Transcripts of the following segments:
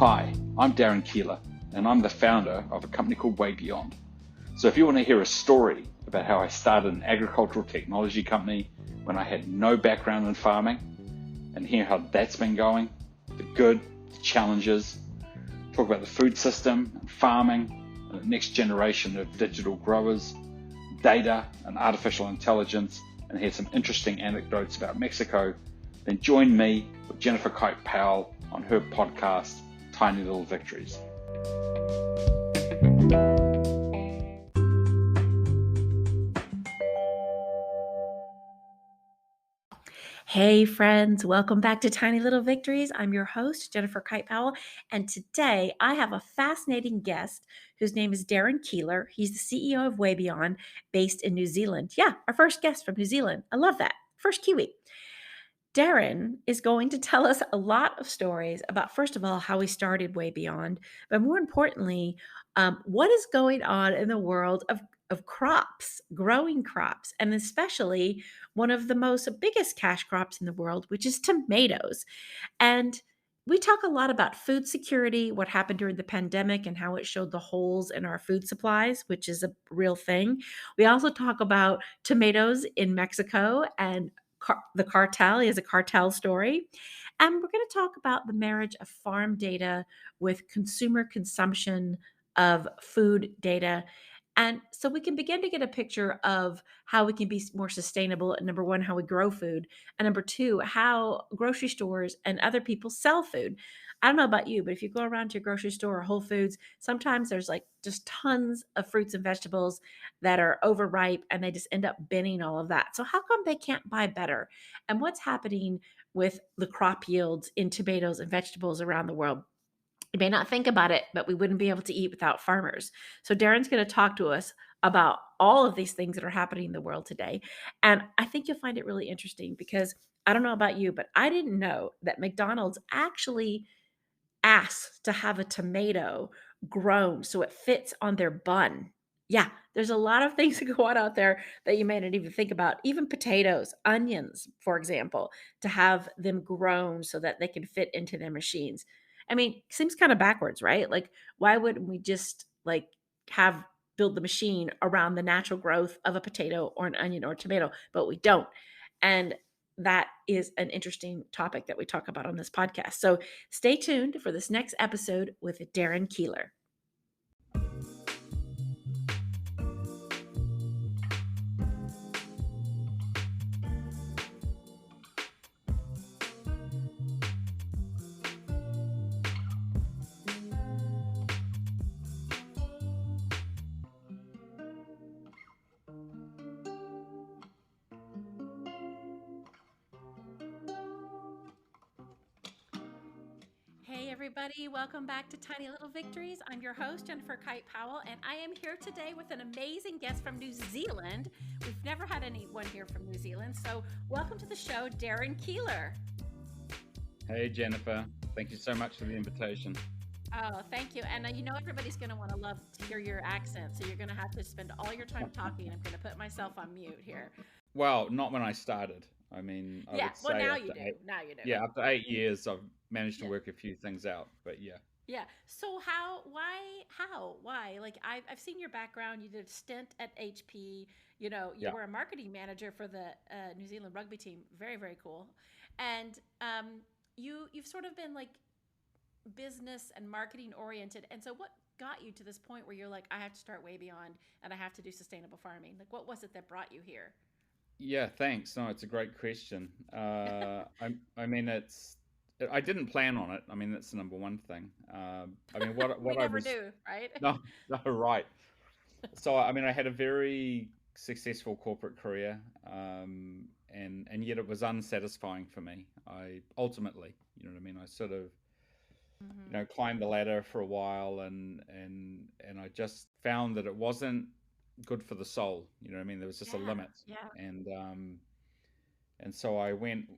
Hi, I'm Darryn Keiller, and I'm the founder of a company called Way Beyond. So if you want to hear a story about how I started an agricultural technology company when I had no background in farming, and hear how that's been going, the good, the challenges, talk about the food system and farming, and the next generation of digital growers, data and artificial intelligence, and hear some interesting anecdotes about Mexico, then join me with Jennifer Kite-Powell on her podcast, Tiny Little Victories. Hey friends, welcome back to Tiny Little Victories. I'm your host, Jennifer Kite-Powell, and today I have a fascinating guest whose name is Darryn Keiller. He's the CEO of Way Beyond, based in New Zealand. Yeah, our first guest from New Zealand. I love that. First Kiwi. Darryn is going to tell us a lot of stories about, first of all, how he started Way Beyond, but more importantly, what is going on in the world of crops, growing crops, and especially one of the most biggest cash crops in the world, which is tomatoes. And we talk a lot about food security, what happened during the pandemic and how it showed the holes in our food supplies, which is a real thing. We also talk about tomatoes in Mexico and the cartel is a cartel story. And we're going to talk about the marriage of farm data with consumer consumption of food data. And so we can begin to get a picture of how we can be more sustainable. And number one, how we grow food. And number two, how grocery stores and other people sell food. I don't know about you, but if you go around to your grocery store or Whole Foods, sometimes there's like just tons of fruits and vegetables that are overripe and they just end up binning all of that. So, how come they can't buy better? And what's happening with the crop yields in tomatoes and vegetables around the world? You may not think about it, but we wouldn't be able to eat without farmers. So Darren's going to talk to us about all of these things that are happening in the world today. And I think you'll find it really interesting because I don't know about you, but I didn't know that McDonald's actually asks to have a tomato grown so it fits on their bun. Yeah, there's a lot of things that go on out there that you may not even think about. Even potatoes, onions, for example, to have them grown so that they can fit into their machines. I mean, seems kind of backwards, right? Like, why wouldn't we just like have build the machine around the natural growth of a potato or an onion or a tomato? But we don't. And that is an interesting topic that we talk about on this podcast. So stay tuned for this next episode with Darryn Keiller. Hey, everybody, welcome back to Tiny Little Victories. I'm your host, Jennifer Kite-Powell, and I am here today with an amazing guest from New Zealand. We've never had anyone here from New Zealand, so welcome to the show, Darryn Keiller. Hey, Jennifer. Thank you so much for the invitation. Oh, thank you. And you know, everybody's going to want to love to hear your accent, so you're going to have to spend all your time talking. I'm going to put myself on mute here. Well, not when I started. I mean, I Yeah, would well, say now you do. Now you do. yeah, after 8 years, I've managed to Yeah. work a few things out. But yeah, Yeah. So why? Like I've seen your background. You did a stint at HP. You know, you yeah, were a marketing manager for the New Zealand rugby team. Very, very cool. And you've sort of been like business and marketing oriented. And so what got you to this point where you're like, I have to start Way Beyond and I have to do sustainable farming? Like, what was it that brought you here? yeah. Thanks. No, it's a great question. I mean, I didn't plan on it. I mean, that's the number one thing. I mean, We what I never was, do, right? no, no, right. So, I mean, I had a very successful corporate career, and yet it was unsatisfying for me. I ultimately, you know what I mean. I sort of, Mm-hmm. climbed the ladder for a while, and I just found that it wasn't good for the soul. You know what I mean. There was just a Yeah. limit, Yeah. and so I went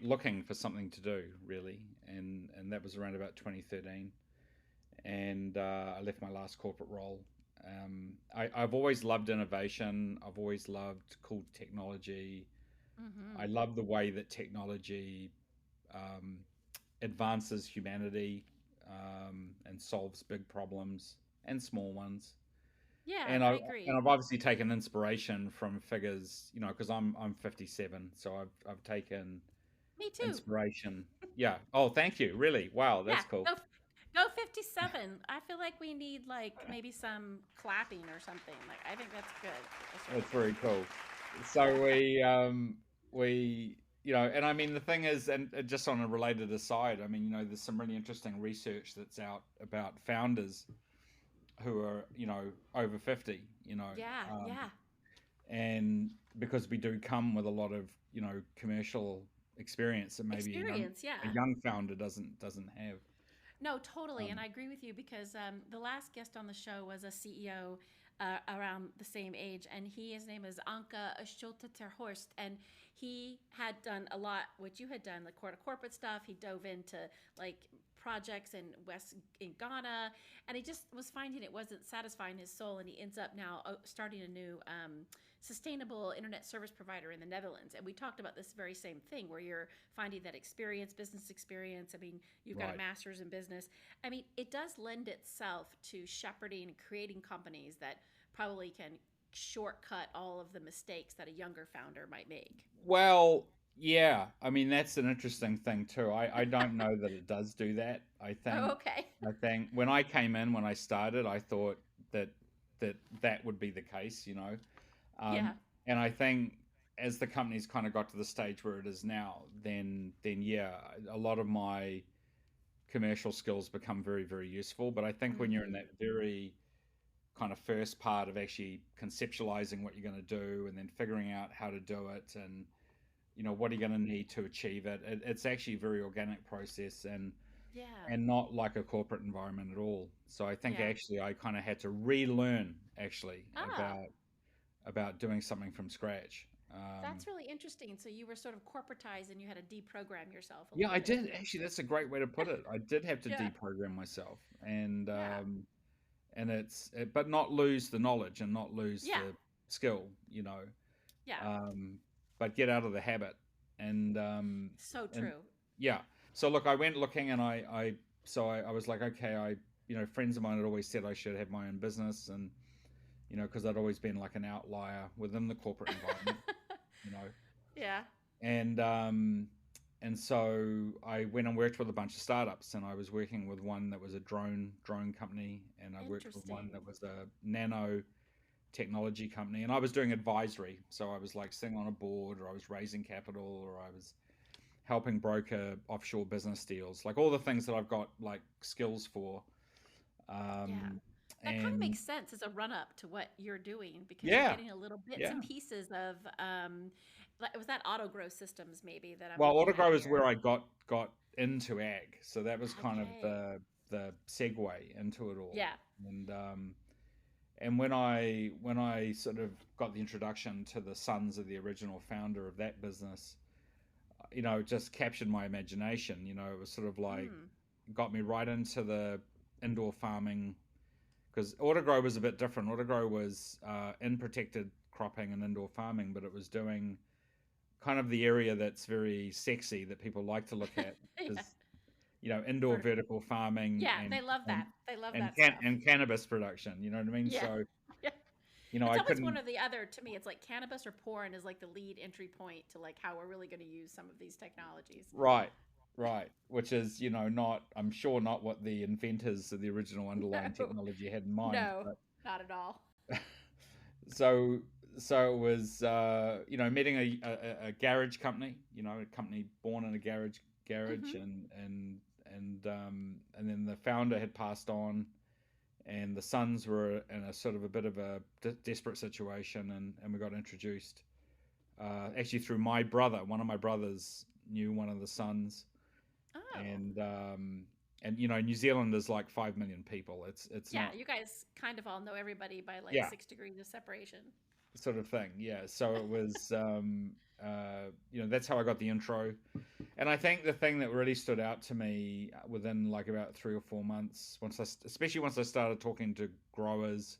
looking for something to do really, and that was around about 2013, and I left my last corporate role. I've always loved innovation. I've always loved cool technology. I Mm-hmm. love the way that technology um, advances humanity. and solves big problems and small ones. Yeah, And I I've agree. obviously taken inspiration from figures, because I'm 57, so I've taken Me too. inspiration. Yeah. Oh, thank you. Really? Wow, that's Yeah, cool. go 57. I feel like we need like maybe some clapping or something. Like I think that's good. That's really That's very good. cool. So and I mean the thing is, and just on a related aside, I mean, there's some really interesting research that's out about founders who are, over 50, Yeah, yeah. and because we do come with a lot of, commercial experience that maybe Experience, a yeah. young founder doesn't have. No, totally. And Um, I agree with you because the last guest on the show was a CEO around the same age, and his name is Anka Schulte Terhorst. And he had done a lot, what you had done, like corporate stuff. He dove into like projects in Ghana, and he just was finding it wasn't satisfying his soul. And he ends up now starting a new sustainable internet service provider in the Netherlands. And we talked about this very same thing where you're finding that experience, business experience. I mean, you've got a right. master's in business. I mean, it does lend itself to shepherding and creating companies that probably can shortcut all of the mistakes that a younger founder might make. Well, yeah. I mean, that's an interesting thing too. I don't know that it does do that. Oh, okay. I think when I came in, when I started, I thought that that would be the case, Yeah. and I think as the company's kind of got to the stage where it is now, then yeah, a lot of my commercial skills become very, very useful. But I think when you're in Mm-hmm. that very kind of first part of actually conceptualizing what you're going to do and then figuring out how to do it and what are you going to need to achieve it, it's actually a very organic process Yeah. and not like a corporate environment at all. So I think Yeah. actually I kind of had to relearn actually Ah, about doing something from scratch. that's really interesting. So you were sort of corporatized and you had to deprogram yourself a Yeah, little I bit. did actually. That's a great way to put it. I did have to Yeah. deprogram myself, and Yeah. but not lose the knowledge and not lose Yeah. the skill, Yeah. um, but get out of the habit. And So and true. yeah. So look, I went looking, and I was like, okay, friends of mine had always said I should have my own business, and because I'd always been like an outlier within the corporate environment, you know, Yeah. and so I went and worked with a bunch of startups, and I was working with one that was a drone company, and I worked with one that Interesting. was a nano technology company, and I was doing advisory. So I was like sitting on a board, or I was raising capital, or I was helping broker offshore business deals, like all the things that I've got like skills for. Yeah. Um, That kind of and makes sense as a run up to what you're doing because you're yeah, getting a little bits and yeah. pieces of like was that auto grow systems maybe that I'm Well, looking at Autogrow is here. where I got into ag, so that was kind of Okay. the segue into it all. Yeah. And when I sort of got the introduction to the sons of the original founder of that business, it just captured my imagination. It was sort of like Mm. got me right into the indoor farming because Autogrow was a bit different. Autogrow was in protected cropping and indoor farming, but it was doing kind of the area that's very sexy that people like to look at Yeah. is indoor Vertical. vertical farming Yeah, they love that. They love that and stuff. cannabis production. You know what I mean? Yeah. So Yeah. It's I always one couldn't. or the other to me. It's like cannabis or porn is like the lead entry point to like how we're really going to use some of these technologies. Right, right. Which is, not, I'm sure not what the inventors of the original underlying No. technology had in mind. No, But not at all. so, so it was, meeting a garage company, a company born in a garage, Mhm. and then the founder had passed on, and the sons were in a sort of a bit of a desperate situation, and we got introduced, actually through my brother. One of my brothers knew one of the sons, Oh. and New Zealand is like 5 million people. It's Yeah, not, you guys kind of all know everybody by like yeah, 6 degrees of separation. sort of thing. Yeah, so it was, that's how I got the intro. And I think the thing that really stood out to me within like about 3 or 4 months, especially once I started talking to growers,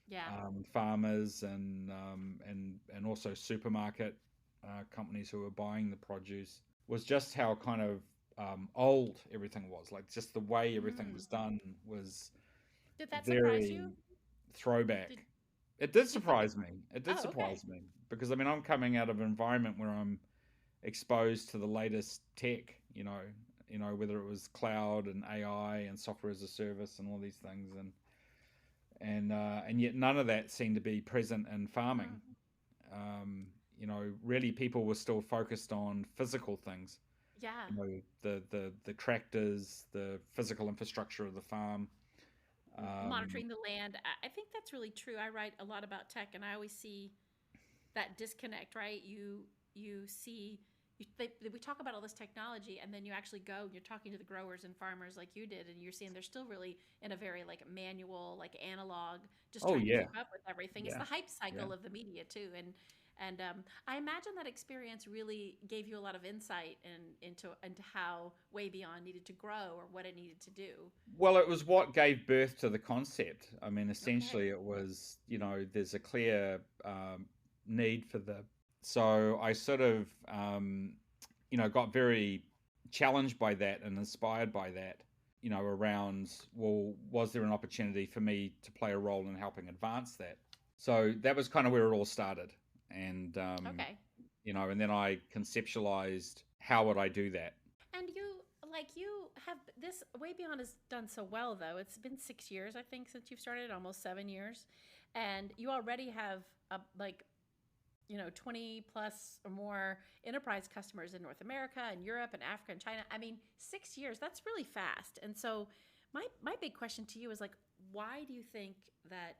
Yeah. farmers, and also supermarket companies who were buying the produce, was just how kind of old everything was. Like just the way everything was Mm. done was Did that surprise you? very throwback. Did It did do you think it? surprise me. It did Oh, okay. surprise me because I mean I'm coming out of an environment where I'm exposed to the latest tech. Whether it was cloud and AI and software as a service and all these things, and yet none of that seemed to be present in farming. Mm. Really people were still focused on physical things. Yeah. The tractors, the physical infrastructure of the farm. Um, Monitoring the land. I think that's really true. I write a lot about tech, and I always see that disconnect, right? You see, we talk about all this technology, and then you actually go and you're talking to the growers and farmers like you did, and you're seeing they're still really in a very like manual, like analog, just oh trying to yeah, keep up with everything. It's yeah, the hype yeah. cycle of the media too, and I imagine that experience really gave you a lot of insight into how Way Beyond needed to grow or what it needed to do. Well, it was what gave birth to the concept. I mean, essentially, Okay. it was, there's a clear need for the. So I sort of, got very challenged by that and inspired by that, around, well, was there an opportunity for me to play a role in helping advance that? So that was kind of where it all started. And, Okay. and then I conceptualized how would I do that? And you have this Way Beyond has done so well though. It's been 6 years, I think, since you've started, almost 7 years, and you already have 20 plus or more enterprise customers in North America and Europe and Africa and China. I mean, 6 years, that's really fast. And so my big question to you is like, why do you think that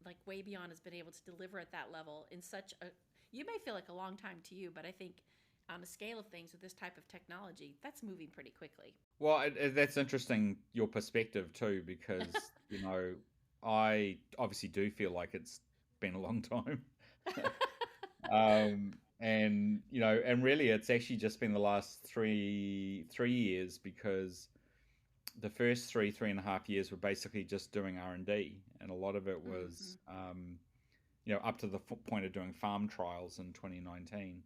like Way Beyond has been able to deliver at that level in such a, you may feel like a long time to you, but I think on a scale of things with this type of technology, that's moving pretty quickly. Well, that's interesting, your perspective too, because, I obviously do feel like it's been a long time. And really it's actually just been the last three years because the first three and a half years were basically just doing R&D, and a lot of it Mm-hmm. was, up to the point of doing farm trials in 2019,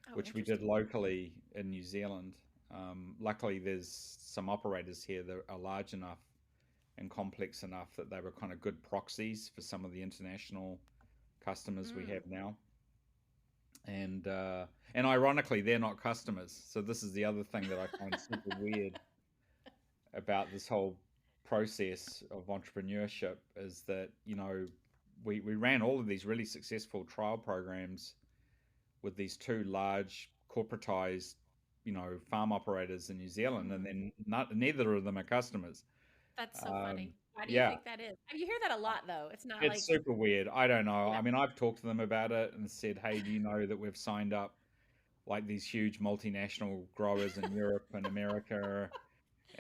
Oh, which we did interesting. locally in New Zealand. Luckily, there's some operators here that are large enough and complex enough that they were kind of good proxies for some of the international customers we Mm. have now. And ironically, they're not customers. So this is the other thing that I find super weird about this whole process of entrepreneurship is that we ran all of these really successful trial programs with these two large corporatized, farm operators in New Zealand, and Mm. then neither of them are customers. That's so Um, funny. Why do you yeah, think that is? You hear that a lot though. It's not it's like, super weird. I don't know. yeah. I mean, I've talked to them about it and said, "Hey, do you know that we've signed up like these huge multinational growers in Europe and America,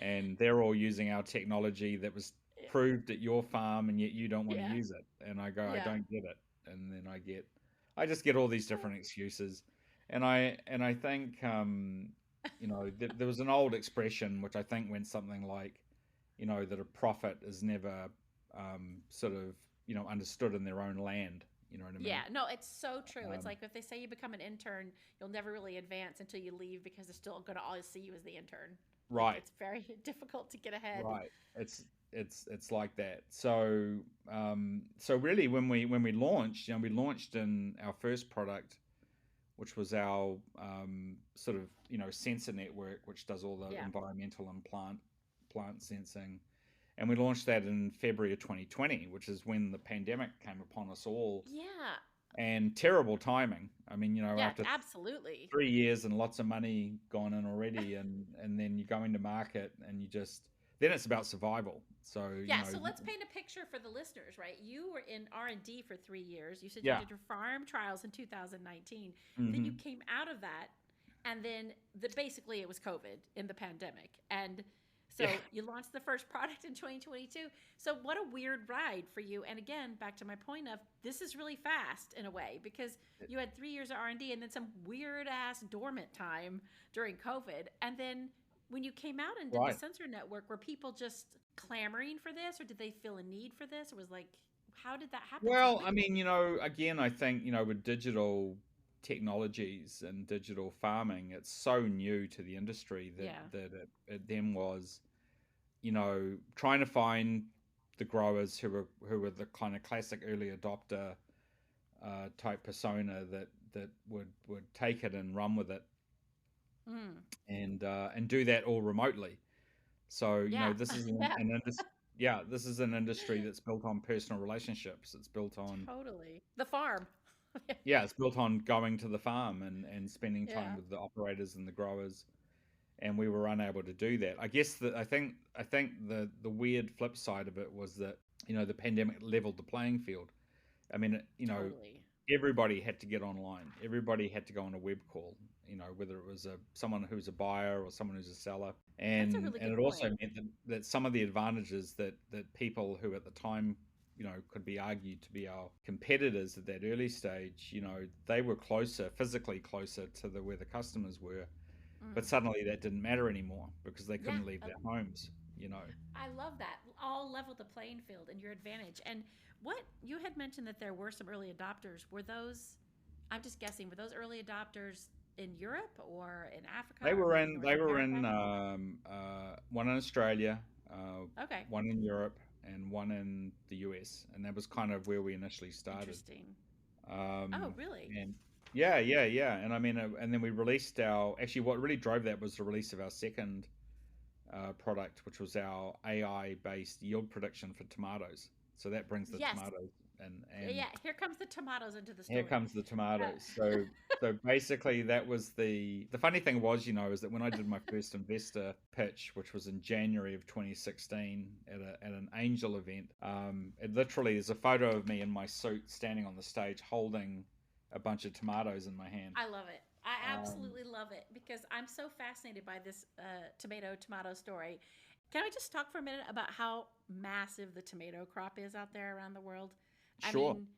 and they're all using our technology that was Yeah. proved at your farm, and yet you don't want to Yeah. use it?" And I go, "I Yeah. don't get it." And then I just get all these different excuses, and I think, there was an old expression which I think went something like, that a prophet is never, sort of, understood in their own land. You know what I mean? Yeah, no, it's so true. It's Um, like if they say you become an intern, you'll never really advance until you leave because they're still going to always see you as the intern. Like right. it's very difficult to get ahead. Right. It's like that. So really when we launched, we launched in our first product, which was our, sort of, sensor network, which does all the Yeah. environmental and plant sensing. And we launched that in February of 2020, which is when the pandemic came upon us all, Yeah. and terrible timing. I mean, Yeah, after absolutely. 3 years and lots of money gone in already, and then you go into market and then it's about survival. So Yeah, so let's paint a picture for the listeners, right? You were in R&D for 3 years. You said you yeah. did your farm trials in 2019. Then you Hmm. came out of that, and then basically it was COVID in the pandemic. And Yeah. so you launched the first product in 2022. So what a weird ride for you. And again, back to my point of this is really fast in a way because you had 3 years of R&D and then some weird ass dormant time during COVID. And then when you came out and did the Right. sensor network, were people just clamoring for this, or did they feel a need for this? Or was like, how did that happen so Well, I quickly? mean, again, I think, with digital, technologies and digital farming, it's so new to the industry Yeah. that it then was, trying to find the growers who were the kind of classic early adopter type persona that would take it and run with it Mm. and do that all remotely. So Yeah. this is Yeah. this is an industry that's built on personal relationships. It's built on Totally. The farm. Yeah, it's built on going to the farm and spending time Yeah. with the operators and the growers, and we were unable to do that. I guess that I think the weird flip side of it was that the pandemic leveled the playing field. I mean, Totally. everybody had to get online. Everybody had to go on a web call. Whether it was someone who's a buyer or someone who's a seller, That's a and really good it also point. meant that some of the advantages that people who at the time could be argued to be our competitors at that early stage, they were physically closer to where the customers were, but Mm. suddenly that didn't matter anymore because they Yeah. couldn't leave their homes. I love that. All level the playing field and your advantage. And what you had mentioned that there were some early adopters. Were those, I'm just guessing, were those early adopters in Europe or in Africa They or were maybe in North they were in America? one in Australia, Okay. one in Europe, and one in the US, and that was kind of where we initially started. Interesting. Oh, Um, really? and yeah, yeah, yeah, and I mean, and then we released our actually what really drove that was the release of our second product, which was our AI based yield prediction for tomatoes. So that brings the Yes. tomatoes and Yeah. Here comes the tomatoes into the here story. comes the Uh, tomatoes. So basically that was the funny thing was, is that when I did my first investor pitch, which was in January of 2016 at an angel event, it literally is a photo of me in my suit standing on the stage holding a bunch of tomatoes in my hand. I love it. I Um, absolutely love it because I'm so fascinated by this tomato story. Can I just talk for a minute about how massive the tomato crop is out there around the world? I sure. mean,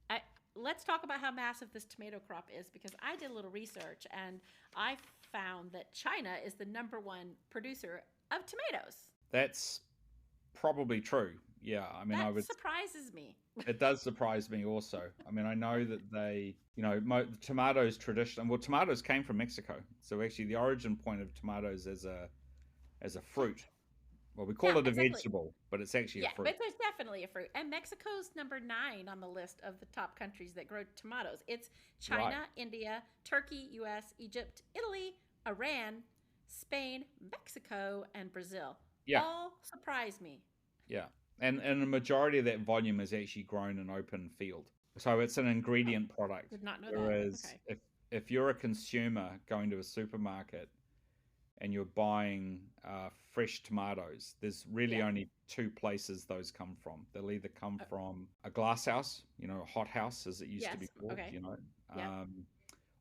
I, let's talk about how massive this tomato crop is because I did a little research and I found that China is the number one producer of tomatoes. That's probably true. Yeah, I mean, I That would. surprises me. It does surprise me also. I mean, I know that they, tomatoes tradition. Well, tomatoes came from Mexico, so actually the origin point of tomatoes as a fruit. Well, we call Yeah, it a exactly. vegetable, but it's actually a Yeah, fruit. but there's definitely a fruit. And Mexico's number 9 on the list of the top countries that grow tomatoes. It's Right. China, India, Turkey, US, Egypt, Italy, Iran, Spain, Mexico, and Brazil. Yeah. All surprise me. Yeah. And the majority of that volume is actually grown in open field. So it's an Oh, ingredient product. did not know that. Whereas Okay. if you're a consumer going to a supermarket and you're buying fresh tomatoes, there's really Yeah. only two places those come from. They'll either come Uh, from a glass house, a hot house as it used to be yes. called, Okay. Yep.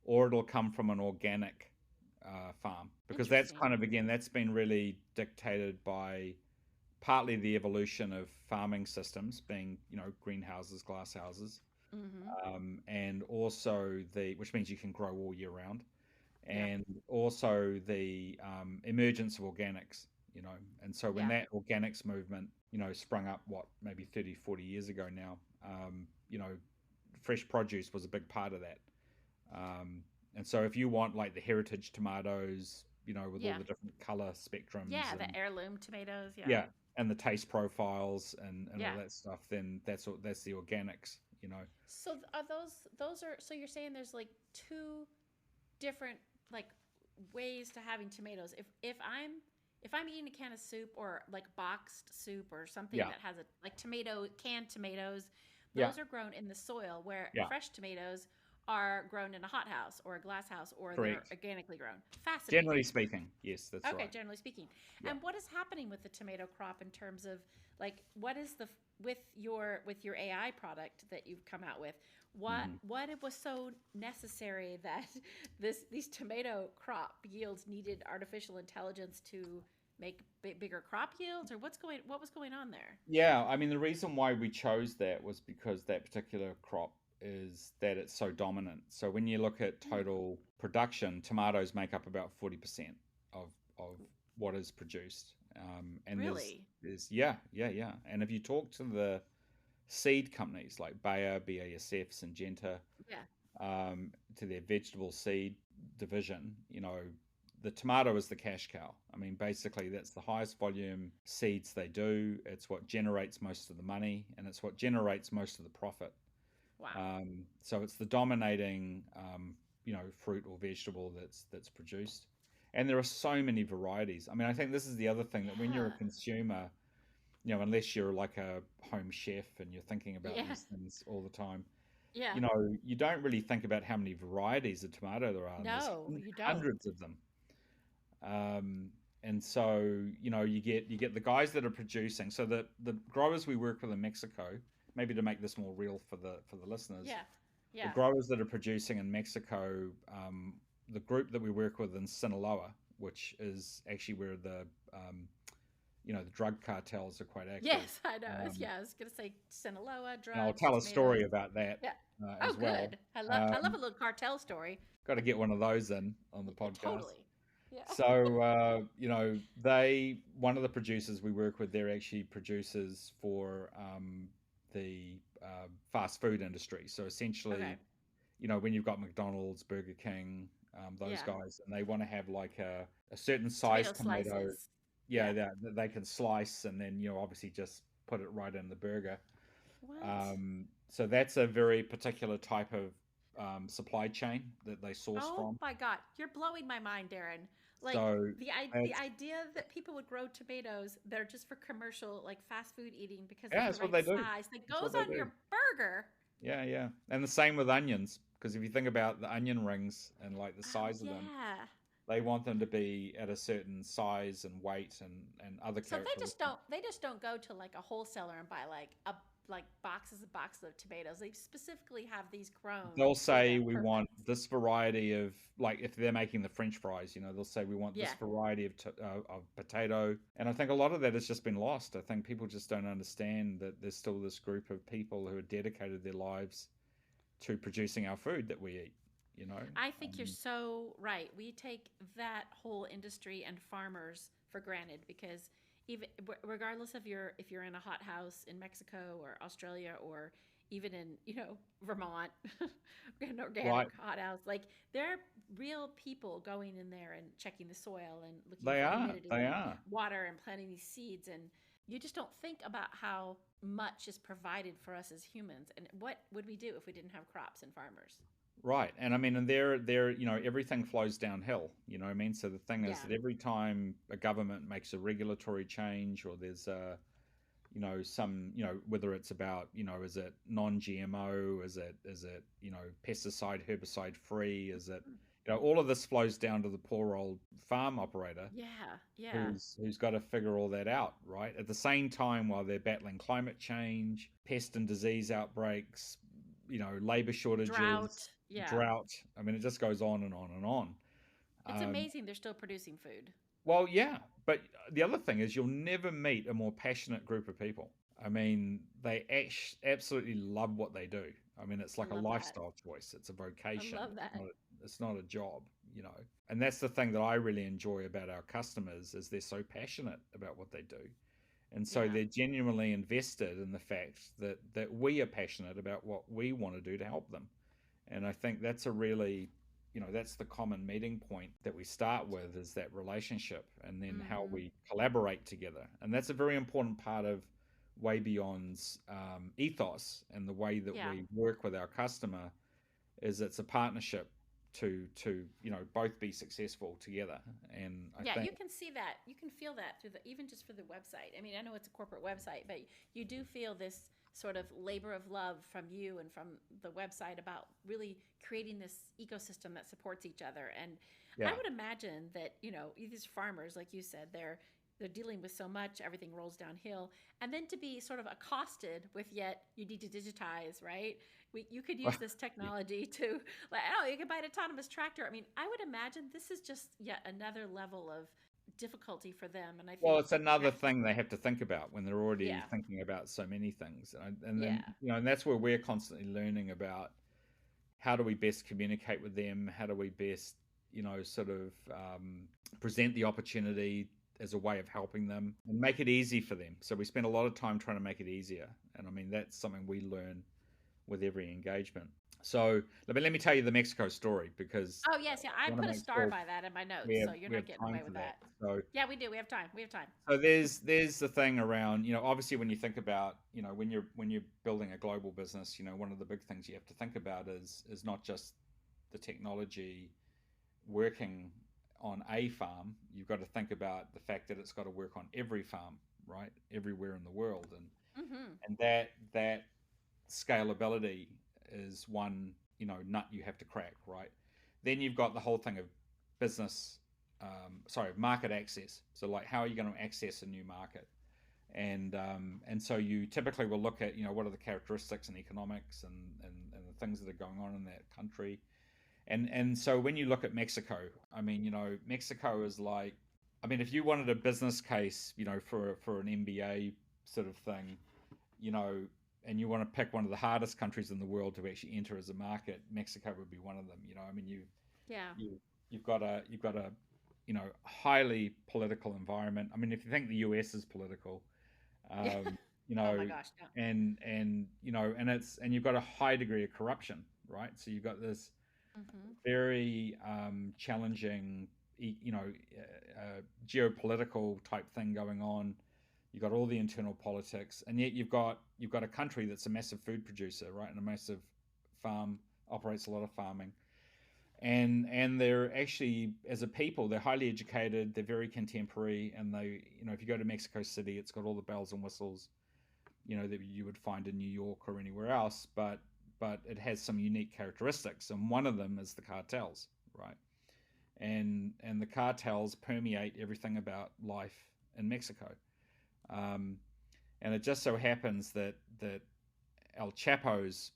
or it'll come from an organic farm. Because that's kind Interesting. of, again, that's been really dictated by partly the evolution of farming systems being, greenhouses, glass houses, Mm-hmm. and also which means you can grow all year round, Yep. and also the emergence of organics, and so when Yeah. that organics movement, sprung up, maybe 30, 40 years ago now, fresh produce was a big part of that. And so if you want like the heritage tomatoes, with all Yeah. the different color spectrums Yeah. The and heirloom tomatoes. Yeah. yeah, and the taste profiles and all Yeah. that stuff, then that's the organics. So are those are so you're saying there's like two different like ways to having tomatoes. If I'm eating a can of soup or like boxed soup or something Yeah, that has a like canned tomatoes, yeah, those are grown in the soil where yeah, fresh tomatoes are grown in a hothouse or a glass house or they're correct. organically grown. Generally Fascinating. speaking, yes, that's Okay, right. generally speaking. Yeah. And what is happening with the tomato crop in terms of like what is the with your AI product that you've come out with? What hmm what it was so necessary that these tomato crop yields needed artificial intelligence to make bigger crop yields or what was going on there? Yeah, I mean, the reason why we chose that was because that particular crop is that it's so dominant. So when you look at Hmm, total production, tomatoes make up about 40% of what is produced. And really? yeah, yeah, yeah. And if you talk to the seed companies like Bayer, BASF, Syngenta, Yeah. to their vegetable seed division, the tomato is the cash cow. I mean, basically, that's the highest volume seeds they do. It's what generates most of the money, and it's what generates most of the profit. Wow. So it's the dominating, fruit or vegetable that's produced. And there are so many varieties. I mean, I think this is the other thing that when you're a Yeah. consumer, unless you're like a home chef and you're thinking about Yeah. these things all the time, Yeah. you don't really think about how many varieties of tomato there are, and there's No, you don't. hundreds of them. Um, and so, you get the guys that are producing. So the growers we work with in Mexico, maybe to make this more real for the listeners, Yeah. the Yeah. growers that are producing in Mexico, the group that we work with in Sinaloa, which is actually where the drug cartels are quite active. Yes, I know. Um, I was gonna say Sinaloa, and I'll drugs, tell a story tomatoes. about that Yeah. Oh, as well. good. I love a Um, little cartel story. Got to get one of those in on the Yeah, podcast. totally. Yeah. So, one of the producers we work with, they're actually producers for the fast food industry. So Okay. essentially, when you've got McDonald's, Burger King, those Yeah. guys, and they want to have like a certain size Tomato tomato, slices. yeah, Yeah. that they can slice and then, obviously just put it right in the burger. What? So that's a very particular type of supply chain that they source Oh from. my God, you're blowing my mind, Darren. Like So the that's, idea that people would grow tomatoes that are just for commercial, like fast food eating because yeah, of the that's what right they do. size that That's what goes they on do. your burger. Yeah, yeah. And the same with onions, because if you think about the onion rings and like the Oh size of them, yeah. they want them to be at a certain size and weight and other So characteristics. they just don't go to like a wholesaler and buy like boxes and boxes of tomatoes. They specifically have these grown They'll for say that we want purpose. this variety of, like, if they're making the French fries, they'll say we want this Yeah. variety of potato. And I think a lot of that has just been lost. I think people just don't understand that there's still this group of people who have dedicated their lives to producing our food that we eat. You know, I think you're um, so right. We take that whole industry and farmers for granted because even regardless of your if you're in a hot house in Mexico or Australia or even in Vermont, an right? organic hot house, like there are real people going in there and checking the soil and looking They for are. humidity They and are. water and planting these seeds, and you just don't think about how much is provided for us as humans, and what would we do if we didn't have crops and farmers? Right. And I mean, and there, everything flows downhill. You know what I mean? So the thing is Yeah. that every time a government makes a regulatory change or there's some, whether it's about, is it non-GMO, is it, pesticide, herbicide free, is it, all of this flows down to the poor old farm operator Yeah, yeah. who's got to figure all that out, right? At the same time, while they're battling climate change, pest and disease outbreaks, labor shortages, Drought. Yeah. drought. I mean, it just goes on and on and on. It's Um, amazing they're still producing food. well, yeah, but the other thing is you'll never meet a more passionate group of people. I mean, they absolutely love what they do. I mean, it's I like a love that. lifestyle choice. It's a I vocation. love It's that. not it's not a job, And that's the thing that I really enjoy about our customers is they're so passionate about what they do. And so Yeah. they're genuinely invested in the fact that we are passionate about what we want to do to help them. And I think that's a really, that's the common meeting point that we start with is that relationship and then how Mm-hmm. we collaborate together. And that's a very important part of Way Beyond's ethos and the way that Yeah. we work with our customer is it's a partnership to both be successful together. And I Yeah, think, you can see that. You can feel that through the even just for the website. I mean, I know it's a corporate website, but you do feel this sort of labor of love from you and from the website about really creating this ecosystem that supports each other. And I yeah, would imagine that, these farmers, like you said, they're dealing with so much, everything rolls downhill. And then to be sort of accosted with yet you need to digitize, right? You could use this yeah. technology to, like, oh, you can buy an autonomous tractor. I mean, I would imagine this is just yet another level of difficulty for them. And I Well, think it's that another thing they have to think about when they're already yeah, thinking about so many things. And then, yeah, and that's where we're constantly learning about how do we best communicate with them? How do we best, sort of present the opportunity as a way of helping them and make it easy for them. So we spend a lot of time trying to make it easier. And I mean, that's something we learn with every engagement. So, but let me tell you the Mexico story because Oh, yes, yeah. I I want to put a make star sure by that in my we notes, have so you're we not have getting time away for with that. that. So, Yeah, we do. We have time. We have time. there's the thing around, obviously when you think about, when you're building a global business, one of the big things you have to think about is not just the technology working on a farm. You've got to think about the fact that it's got to work on every farm, right? Everywhere in the world, Mm-hmm. and that scalability is one, nut you have to crack, right? Then you've got the whole thing of business, market access. So like, how are you going to access a new market? And so you typically will look at, what are the characteristics and economics and the things that are going on in that country. And so when you look at Mexico, I mean, Mexico is like, I mean, if you wanted a business case, for an MBA sort of thing, you know, and you want to pick one of the hardest countries in the world to actually enter as a market, Mexico would be one of them. I mean, Yeah. you've got a highly political environment. I mean, if you think the US is political, Yeah. um, Oh my gosh. Yeah. and you've got a high degree of corruption, right? So you've got this Mm-hmm. very challenging, geopolitical type thing going on. You've got all the internal politics, and yet you've got a country that's a massive food producer, right, and a massive farm, operates a lot of farming, and they're actually, as a people, they're highly educated, they're very contemporary, and they, if you go to Mexico City, it's got all the bells and whistles, that you would find in New York or anywhere else, but it has some unique characteristics, and one of them is the cartels, right? And the cartels permeate everything about life in Mexico. Um, and it just so happens that El Chapo's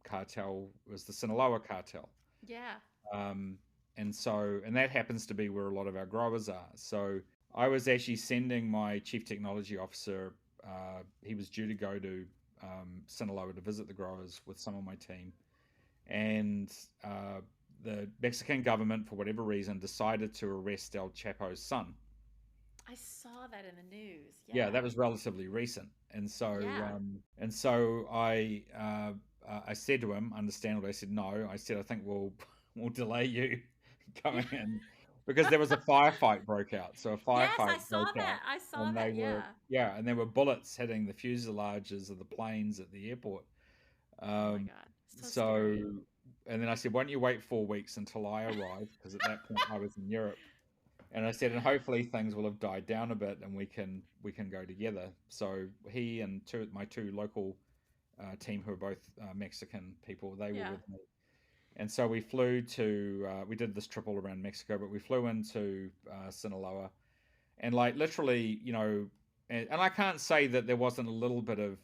cartel was the Sinaloa cartel. Yeah. Um, and that happens to be where a lot of our growers are. So I was actually sending my chief technology officer. He was due to go to Sinaloa to visit the growers with some of my team, and the Mexican government, for whatever reason, decided to arrest El Chapo's son. I saw that in the news. Yeah, that Yeah. was relatively recent, Yeah. and so I said to him, understandably, I said no. I said I think we'll delay you Yeah. coming in because there was a firefight broke out. So a Yes, firefight I saw broke out, that. I saw and they that. were Yeah. yeah, and there were bullets hitting the fuselages of the planes at the airport. Oh my Um, God. So so scary. and then I said, why don't you wait 4 weeks until I arrive? Because at that point I was in Europe. And I said, and hopefully things will have died down a bit, and we can go together. So he and my two local team, who are both Mexican people, they were Yeah. with me. And so we flew to we did this trip all around Mexico, but we flew into Sinaloa, and like literally, and I can't say that there wasn't a little bit of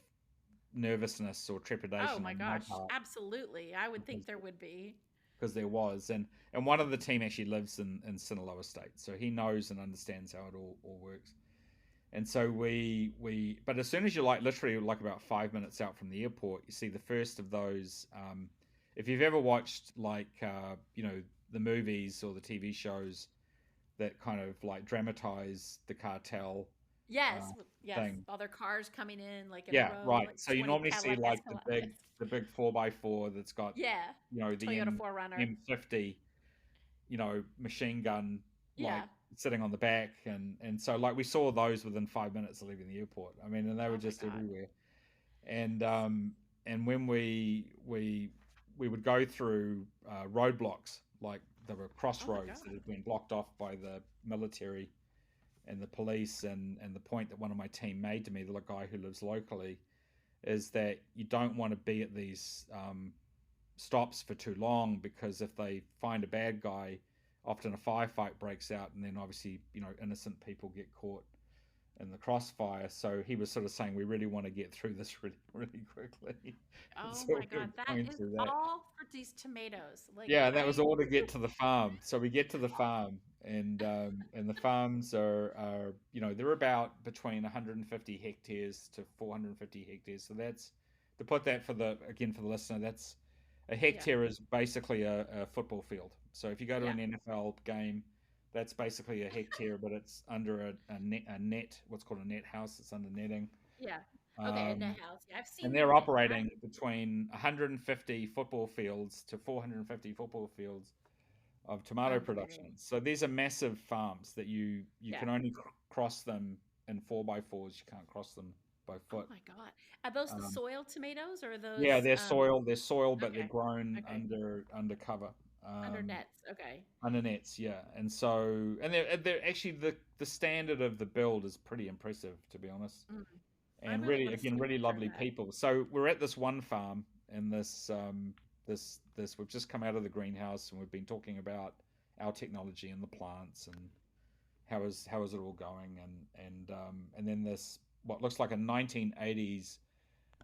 nervousness or Oh trepidation my on my gosh. part, Absolutely. I would because think there would be. there was, and one of the team actually lives in Sinaloa State, so he knows and understands how it all works. And so but as soon as you're like literally like about 5 minutes out from the airport, you see the first of those. If you've ever watched like the movies or the TV shows that kind of like dramatize the cartel Yes. uh, Yes. thing, All their cars coming in like in a yeah, row, right. like So you 20 normally see Cadillac like the Escalade. big the big 4x4 that's got Yeah. the Toyota 4Runner. M50 machine gun like Yeah. sitting on the back, and so like we saw those within 5 minutes of leaving the airport. I mean, and they were Oh my just God. everywhere. And when we would go through roadblocks, like there were Oh my crossroads that God. had been blocked off by the military and the police, and the point that one of my team made to me, the guy who lives locally, is that you don't want to be at these stops for too long, because if they find a bad guy, often a firefight breaks out, and then obviously innocent people get caught in the crossfire. So he was sort of saying we really want to get through this really really quickly. And Oh so my we were God. That going is through that. all for these tomatoes. Like Yeah, and that was I all to get to the farm. So we get to the farm, and the farms are they're about between 150 hectares to 450 hectares. So that's, to put that for the listener, that's a yeah. hectare is basically a football field. So if you go to Yeah. an NFL game, that's basically a hectare, but it's under a net, what's called a net house. It's under netting. Yeah. Okay, a net Um, house. Yeah, I've and seen they're them big. operating between 150 football fields to 450 football fields of tomato Unbelievable. production. So these are massive farms that you Yeah. can only cross them in 4x4s. You can't cross them by Oh foot. my God. Are those the Um, soil tomatoes or are yeah, those they're soil, but they're okay. grown Okay. under cover. Under nets. Okay. Under nets, yeah, and so they're actually the standard of the build is pretty impressive, to be honest, Mm. I and really really want to see again a really picture of lovely that. people. So we're at this one farm, and this we've just come out of the greenhouse, and we've been talking about our technology and the plants and how is it all going, and then this what looks like a 1980s,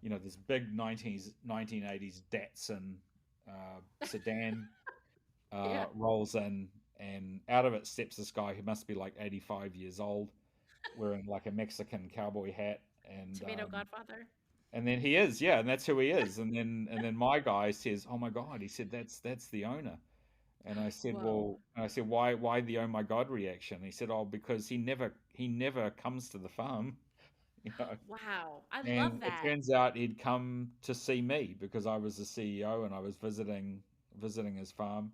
this big 1980s Datsun sedan Yeah. rolls in, and out of it steps this guy who must be like 85 years old, wearing like a Mexican cowboy hat, and Tomato um, Godfather. and then he is, yeah, and that's who he is. And then my guy says, "Oh my God," he said, "that's the owner." And I said, Whoa. "Well," and I said, "Why the oh my God reaction?" He said, "Oh, because he never comes to the farm, you know." Wow. I love And it that. turns out he'd come to see me because I was the CEO and I was visiting his farm.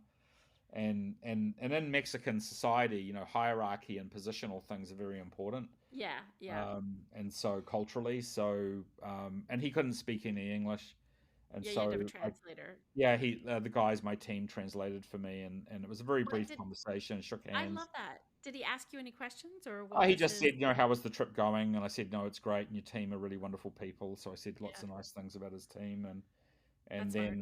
And in Mexican society, hierarchy and positional things are very important. Yeah. Yeah. And so culturally, and he couldn't speak any English, and Yeah. You had to have a so translator. yeah, the guys, my team translated for me, and it was a very What brief did conversation, shook I hands. love that. Did he ask you any questions or Oh, what he was just his said, how was the trip going? And I said, no, it's great, and your team are really wonderful people. So I said lots yeah. of nice things about his team, and That's hard.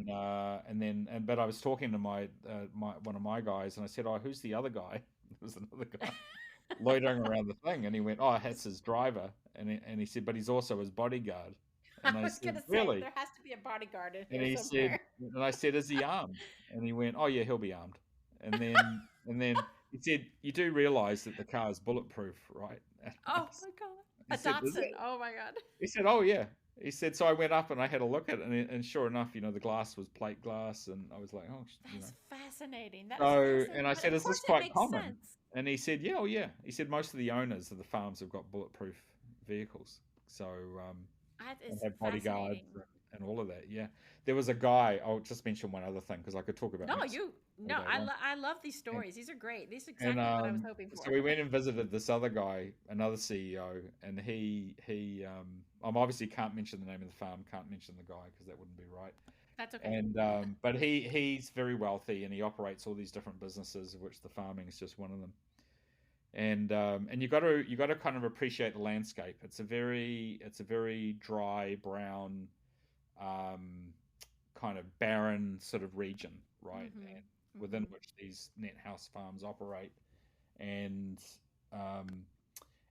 then but I was talking to my one of my guys, and I said, "Oh, who's the other guy?" There was another guy loitering around the thing, and he went, "Oh, that's his driver," and he said, "But he's also his bodyguard." And I I was said, gonna say "Really?" there has to be a bodyguard in And here he said, somewhere. and I said, "Is he armed?" And he went, "Oh yeah, he'll be armed." And then he said, "You do realize that the car is bulletproof, right?" Oh my God. He A said, "Is Datsun. it?" Oh my God. He said, "Oh yeah." He said, so I went up and I had a look at it, and sure enough, the glass was plate. And I was like, "Oh, That's fascinating. That is So, and fascinating. I But said, of "Is this course it quite makes common?" sense. And he said, "Yeah, oh yeah." He said, "Most of the owners of the farms have got bulletproof vehicles, so That and is have bodyguards fascinating. and all of that." Yeah, there was a guy. I'll just mention one other thing because I could talk about No, Mexico you all no, day long. I love these And, stories. These are great. These are and exactly what I was hoping so for. we went and visited this other guy, another CEO, and he I obviously can't mention the name of the farm, can't mention the guy because that wouldn't be right. That's okay. And but he's very wealthy and he operates all these different businesses, of which the farming is just one of them. And you got to kind of appreciate the landscape. It's a very dry, brown, um, kind of barren sort of region, right? Mm-hmm. And within Mm-hmm. which these net house farms operate, and um,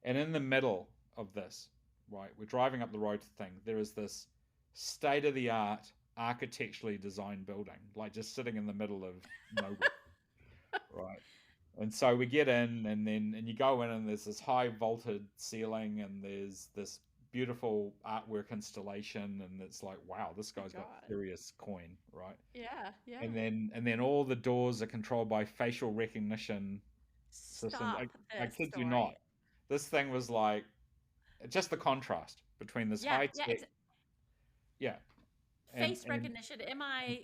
and in the middle of this, right, we're driving up the road to thing. There is this state of the art, architecturally designed building, like just sitting in the middle of nowhere, right? And so we get in, and you go in, and there's this high vaulted ceiling, and there's this beautiful artwork installation, and it's like, wow, this My guy's got God. serious coin, right? Yeah, And yeah. then all the doors are controlled by facial recognition systems. I, Stop I this kid you not. story. This thing was like just the contrast between this Yeah, high yeah, tech, it's yeah, and face recognition. Am I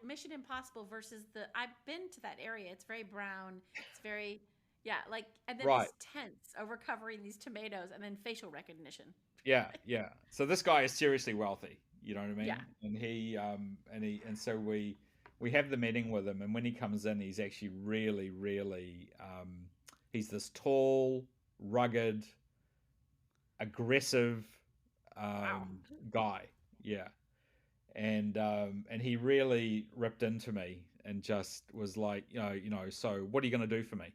Mission Impossible versus the I've been to that area. It's very brown. It's very yeah, like and then right, these tents over covering these tomatoes and then facial recognition. yeah, yeah. So this guy is seriously wealthy. You know what I Yeah. mean? And so we have the meeting with him, and when he comes in, he's actually really, really, he's this tall, rugged, aggressive Wow. guy. Yeah, and he really ripped into me and just was like, so what are you going to do for me?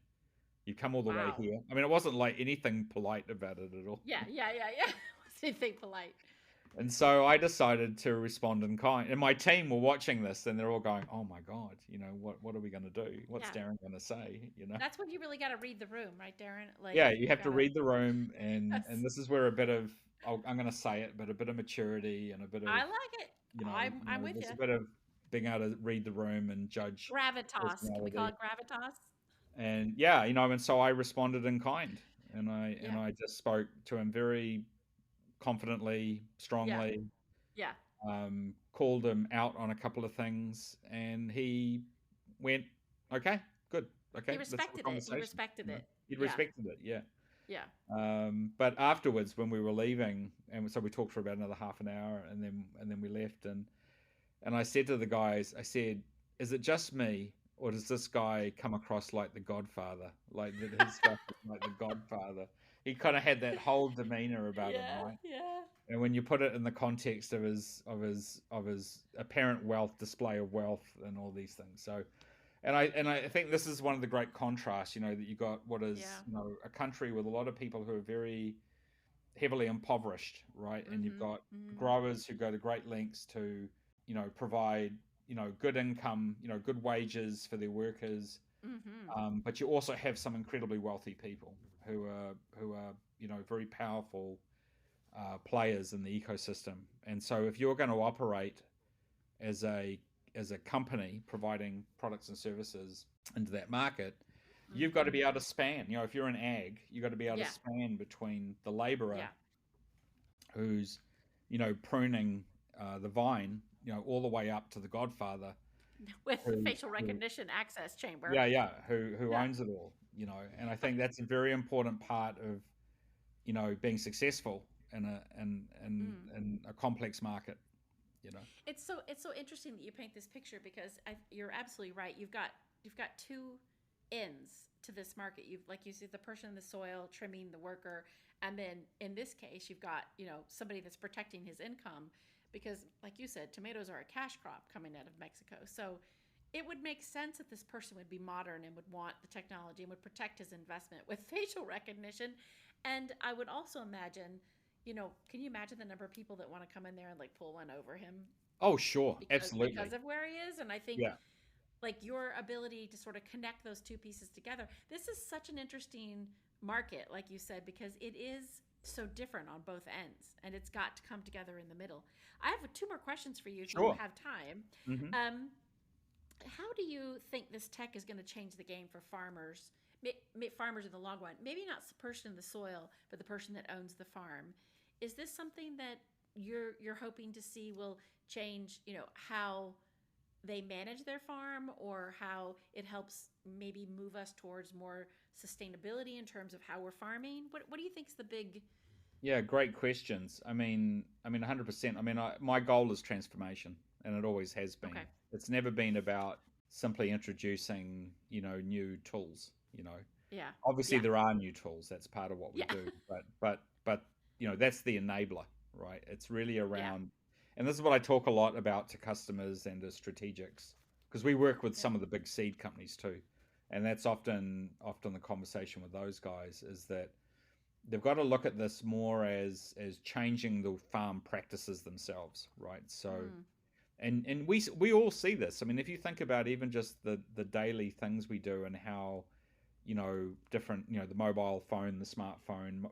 You come all the way Wow. here. I mean, it wasn't like anything polite about it at all. Yeah, yeah, yeah, yeah. Was anything polite? And so I decided to respond in kind. And my team were watching this, and they're all going, "Oh my God, what are we going to do? What's Yeah. Darren going to say?" That's when you really got to read the room, right, Darren? Yeah, Like you you have to gotta. read the room, and Yes, this is where a bit of I'm going to say it, but a bit of maturity and a bit I of like it. I'm with there's a you. bit of being able to read the room and judge Gravitas. Can we call personality. it gravitas? And yeah, and so I responded in kind, and I Yeah. just spoke to him very confidently, Yeah. strongly, Yeah. called him out on a couple of things, and he went, "Okay, good, He okay, let's have a respected it. He conversation." respected You know, it. he Yeah. respected it, yeah. Yeah. But afterwards, when we were leaving, and so we talked for about another half an hour, and then we left, and I said to the guys, I said, "Is it just me, or does this guy come across like the Godfather? Like that his stuff is like the Godfather?" He kind of had that whole demeanor about him, Yeah. right? Yeah. And when you put it in the context of his apparent wealth, display of wealth, and all these things, so and I think this is one of the great contrasts, that you got what is Yeah. a country with a lot of people who are very heavily impoverished, right? And you've Mm-hmm. got Mm-hmm. growers who go to great lengths to provide good income, good wages for their workers, Mm-hmm. but you also have some incredibly wealthy people who are very powerful players in the ecosystem. And so if you're going to operate as a company providing products and services into that market, you've got to Mm-hmm. be able to span. If you're an ag, you've got to be able to Yeah. span between the laborer Yeah. who's pruning the vine, all the way up to the godfather With the who, facial who recognition access chamber. yeah, who Yeah. ons it all. And I But think that's a very important part of being successful in mm, a complex market. you know it's so interesting that you paint this picture because you're absolutely right. You've got two ends to this market. You've like you see the person in the soil trimming the worker, and then in this case you've got somebody that's protecting his income because, like you said, tomatoes are a cash crop coming out of Mexico. So it would make sense that this person would be modern and would want the technology and would protect his investment with facial recognition. And I would also imagine, can you imagine the number of people that want to come in there and like pull one over him oh, sure, because absolutely. of where he is? And I think Yeah, like your ability to sort of connect those two pieces together. This is such an interesting market, like you said, because it is so different on both ends and it's got to come together in the middle. I have two more questions for you if you sure. have time. Hmm. Um, how do you think this tech is going to change the game for farmers? Farmers in the long run, maybe not the person in the soil, but the person that owns the farm. Is this something that you're hoping to see will change? How they manage their farm, or how it helps maybe move us towards more sustainability in terms of how we're farming? What do you think is the big? Yeah, great questions. I mean, 100%. I mean, my goal is transformation, and it always has been. Okay. It's never been about simply introducing, new tools. Yeah. Obviously Yeah. there are new tools. That's part of what we Yeah. do. But that's the enabler, right? It's really Yeah. around, and this is what I talk a lot about to customers and to strategics, because we work with Yeah. some of the big seed companies too, and that's often the conversation with those guys is that they've got to look at this more as changing the farm practices themselves, right? So Mm. and we all see this. I mean, if you think about even just the daily things we do and how different, the mobile phone, the smartphone,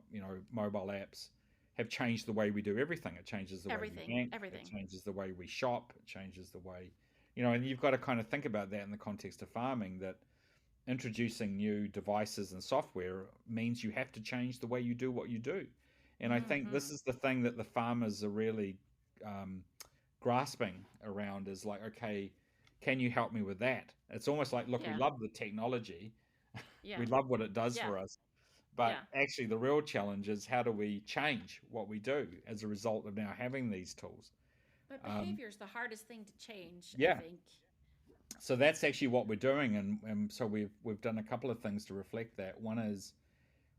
mobile apps have changed the way we do everything. It changes the way we Everything. bank, it Everything. changes the way we shop, it changes the way, and you've got to kind of think about that in the context of farming, that introducing new devices and software means you have to change the way you do what you do. And I think this Mm-hmm. is the thing that the farmers are really um, grasping around is like, okay, can you help me with that? It's almost like, look, we Yeah. love the technology, we Yeah. love what it does Yeah. for us, but Yeah. actually the real challenge is how do we change what we do as a result of now having these tools? But Um, behavior is the hardest thing to change, I yeah, think. so that's actually what we're doing, and so we've done a couple of things to reflect that. One is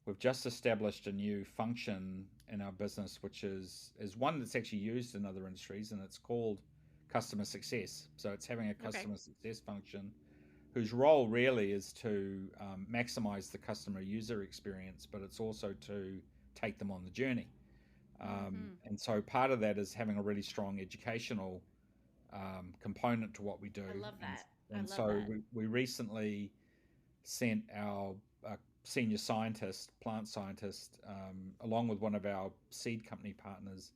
we've just established a new function in our business, which is one that's actually used in other industries, and it's called customer success. So it's having a Okay. customer success function whose role really is to maximize the customer user experience, but it's also to take them on the journey. Mm-hmm. And so part of that is having a really strong educational component to what we I do. love And, that. I and love so that. we recently sent our senior scientist, plant scientist, along with one of our seed company partners,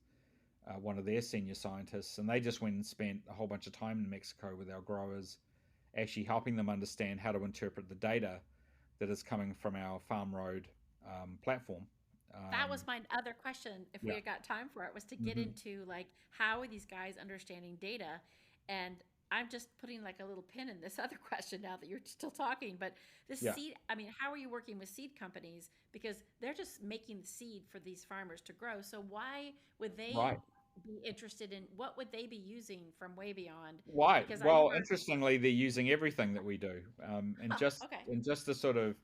one of their senior scientists, and they just went and spent a whole bunch of time in Mexico with our growers, actually helping them understand how to interpret the data that is coming from our Farm Road platform. That was my other question, if we Yeah. had got time for it, was to get Hmm. into like how are these guys understanding data? And I'm just putting like a little pin in this other question now that you're still talking. But this Yeah. seed, I mean, how are you working with seed companies? Because they're just making the seed for these farmers to grow. So why would they Right. be interested in what would they be using from Way Beyond? Right. Because I Well, never, interestingly, they're using everything that we do. And oh, just okay. and just to sort of,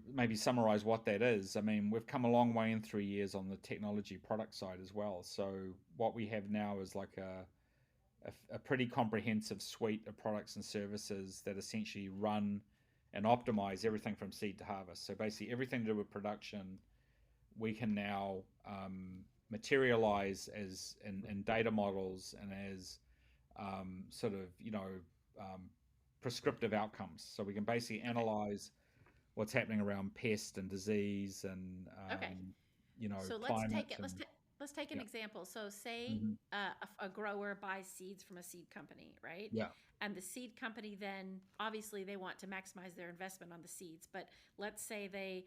maybe summarize what that is. I mean, we've come a long way in 3 years on the technology product side as well. So what we have now is like a pretty comprehensive suite of products and services that essentially run and optimize everything from seed to harvest. So basically, everything to do with production, we can now materialize as in data models and as sort of um, prescriptive outcomes. So we can basically Okay. analyze what's happening around pest and disease and Okay. So climate and let's take an yeah. example. So say Hmm. a grower buys seeds from a seed company, right? Yeah. And the seed company then obviously they want to maximize their investment on the seeds, but let's say they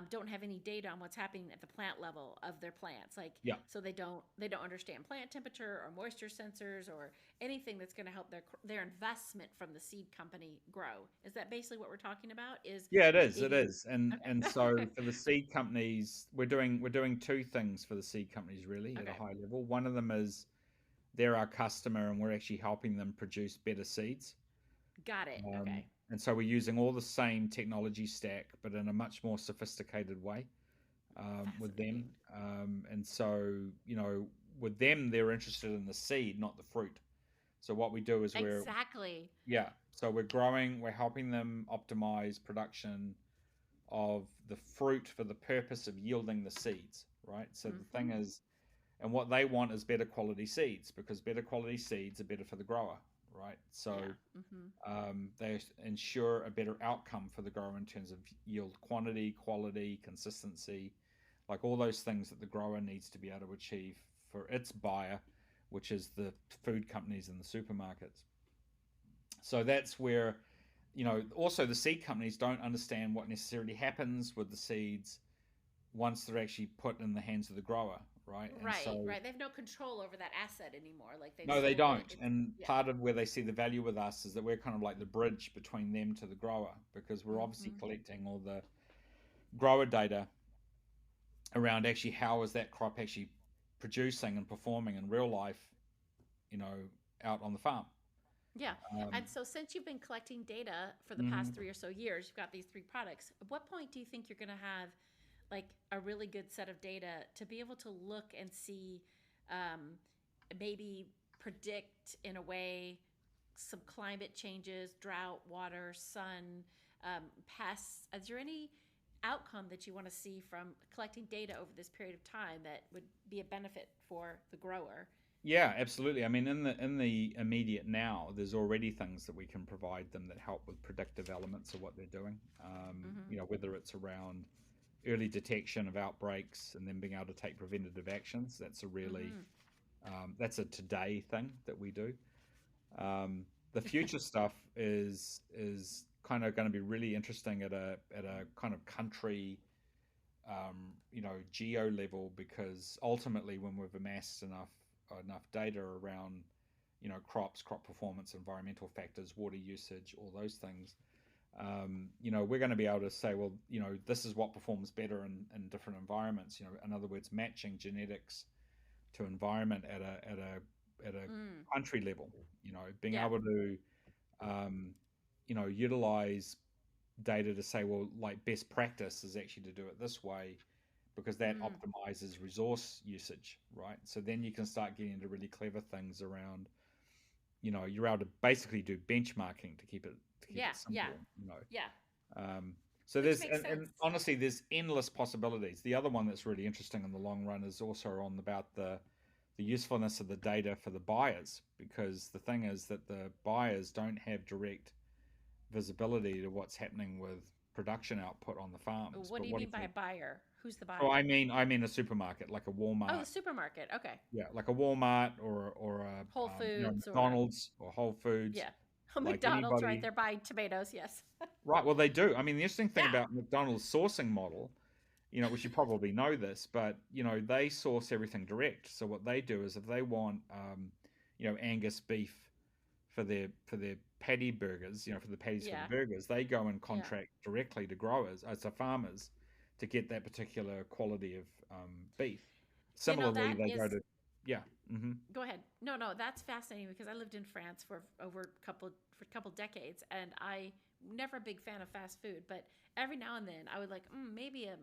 don't have any data on what's happening at the plant level of their plants, like Yeah. so they don't understand plant temperature or moisture sensors or anything that's going to help their investment from the seed company grow. Is that basically what we're talking about? Is Yeah, it is. It maybe is, and okay, so for the seed companies, we're doing two things for the seed companies really at a okay, high level. One of them is they're our customer, and we're actually helping them produce better seeds. got it. Okay. And so we're using all the same technology stack, but in a much more sophisticated way with Fascinating. them. And so with them, they're interested in the seed, not the fruit. So what we do is Exactly. yeah, so we're helping them optimize production of the fruit for the purpose of yielding the seeds, right? So the Mm-hmm. thing is, and what they want is better quality seeds because better quality seeds are better for the grower, right? Yeah. So Mm-hmm. they ensure a better outcome for the grower in terms of yield quantity, quality, consistency, like all those things that the grower needs to be able to achieve for its buyer, which is the food companies and the supermarkets. So that's where, also the seed companies don't understand what necessarily happens with the seeds once they're actually put in the hands of the grower, right? And Right, so, right. They have no control over that asset anymore. Like they've no, they sold it. don't. It's And yeah. part of where they see the value with us is that we're kind of like the bridge between them to the grower because we're obviously Mm-hmm. collecting all the grower data around actually how is that crop actually producing and performing in real life, you know, out on the farm. Yeah. Um, And so since you've been collecting data for the past mhm. 3 or so years, you've got these three products. At what point do you think you're going to have like a really good set of data to be able to look and see, um, maybe predict in a way some climate changes, drought, water, sun, pests? Is there any outcome that you want to see from collecting data over this period of time that would be a benefit for the grower? Yeah, absolutely. I mean, in the immediate now, there's already things that we can provide them that help with predictive elements of what they're doing. Mm-hmm. Whether it's around early detection of outbreaks and then being able to take preventative actions. Mm-hmm. That's a today thing that we do. The future stuff is kind of going to be really interesting at a kind of country, geo level, because ultimately, when we've amassed enough data around, crops, crop performance, environmental factors, water usage, all those things, we're going to be able to say, well, this is what performs better in different environments. In other words, matching genetics to environment at a Mm. country level. Being Yeah. able to um, utilize data to say, well, like best practice is actually to do it this way because that Mm. optimizes resource usage, right? So then you can start getting into really clever things around, you're able to basically do benchmarking to keep it Yeah. Yeah. simple. Yeah. Um, so Which there's makes and sense. honestly, there's endless possibilities. The other one that's really interesting in the long run is also on about the usefulness of the data for the buyers, because the thing is that the buyers don't have direct visibility to what's happening with production output on the farms. What But do you what mean if by a they? buyer? Who's the So I buyer? mean, I mean a supermarket like a Oh, the Walmart, supermarket. Okay. yeah, like a Walmart or a Whole Foods or McDonald's or Whole Foods, yeah. like McDonald's, right? anybody. They're buying tomatoes. Yes. Right. Well, they do. I mean, the interesting thing Yeah. about McDonald's sourcing model which you probably know this, but they source everything direct. So what they do is if they want, Angus beef for their patty burgers, for the patties for the Yeah. burgers, they go and Yeah. contract directly to growers, to farmers, to get that particular quality of beef. Similarly, That they go is, to, yeah, hmm go ahead. No, no, that's fascinating because I lived in France for over a couple decades, and I never a big fan of fast food, but every now and then I would like maybe a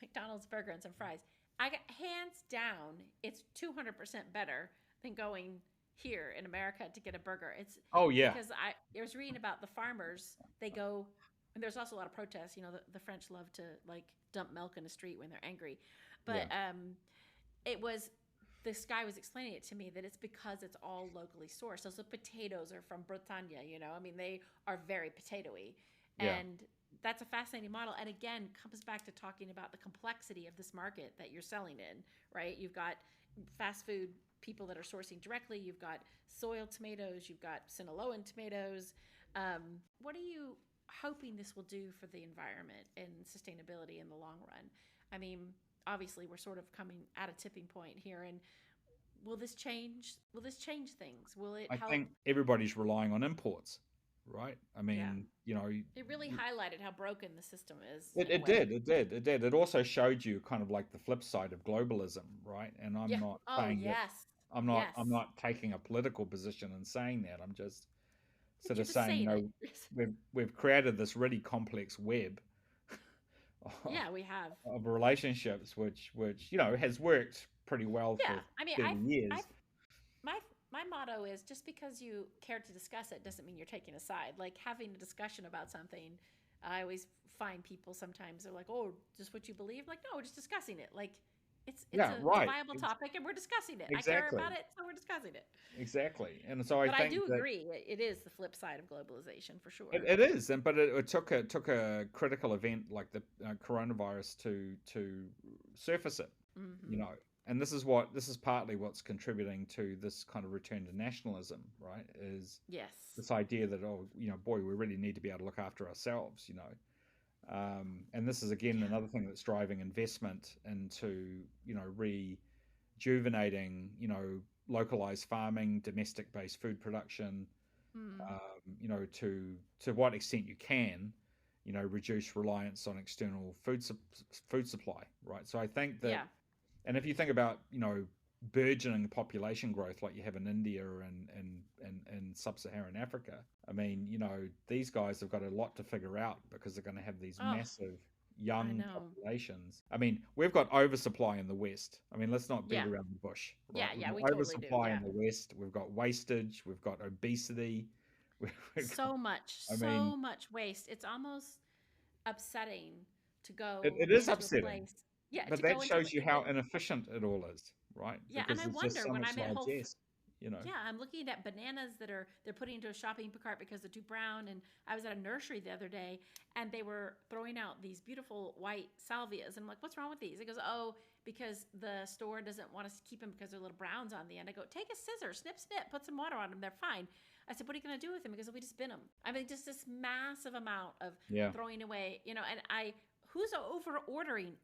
McDonald's burger and some fries. I got hands down, it's 200% better than going here in America to get a burger. It's Oh yeah, because I was reading about the farmers. They go, and there's also a lot of protests. The French love to like dump milk in the street when they're angry, yeah, but it was this guy was explaining it to me that it's because it's all locally sourced. So potatoes are from Bretagne, I mean, they are very potatoy. yeah. And that's a fascinating model. And again, comes back to talking about the complexity of this market that you're selling in, right? You've got fast food people that are sourcing directly. You've got soil tomatoes. You've got Sinaloan tomatoes. What are you hoping this will do for the environment and sustainability in the long run? I mean, obviously we're sort of coming at a tipping point here, and will this change things? Will it I help? think everybody's relying on imports, right? I Yeah, mean, it really highlighted how broken the system is it, in a it did, way. it did, it did. It also showed you kind of like the flip side of globalism, right? And I'm Yeah. not Oh, saying that yes. I'm Yes. not taking a political position and saying that. I'm just sort You're of just saying, saying it. we've created this really complex web Yeah, we have. of relationships, which has worked pretty well for Yeah, I mean, 30 I've years. my my motto is just because you care to discuss it doesn't mean you're taking a side. Like having a discussion about something, I always find people sometimes they're like, "Oh, just what you believe?" Like, no, we're just discussing it. Like, it's Yeah, a right. viable topic, and we're discussing it. I care about Exactly. it, so we're discussing it. Exactly. And so I But I think do that agree, it is the flip side of globalization for it, sure. it is, but it took a critical event like the coronavirus to surface it, you Hmm. know. And this is partly what's contributing to this kind of return to nationalism, right? Is Yes. this idea that, oh, boy, we really need to be able to look after ourselves, and this is again Yeah. another thing that's driving investment into rejuvenating, localized farming, domestic based food production, Mm. to what extent you can, reduce reliance on external food supply, right? So I think that, Yeah. and if you think about, burgeoning population growth like you have in India and sub-Saharan Africa, I mean, these guys have got a lot to figure out because they're going to have these Oh, massive I young know. populations. I mean, we've got oversupply in the West. I mean, let's not beat Yeah. around the bush, Yeah. right? We've Yeah. got We totally do. oversupply in Yeah. the West. We've got wastage. We've got obesity. We've got, So much, I mean, so much waste. It's almost upsetting to it go is into a upsetting, place. Yeah, but to that go into shows you how like, inefficient it all is, right? yeah, and Because I there's just wonder so when much I'm at largesse, you know. yeah, I'm looking at bananas that they're putting into a shopping cart because they're too brown. And I was at a nursery the other day, and they were throwing out these beautiful white salvias. And I'm like, "What's wrong with these?" It goes, "Oh, because the store doesn't want us to keep them because they're little browns on the end." I go, "Take a scissor, snip, snip, put some water on them. They're fine." I said, "What are you going to do with them?" Because we just bin them. I mean, just this massive amount of Yeah. throwing away, And who's over ordering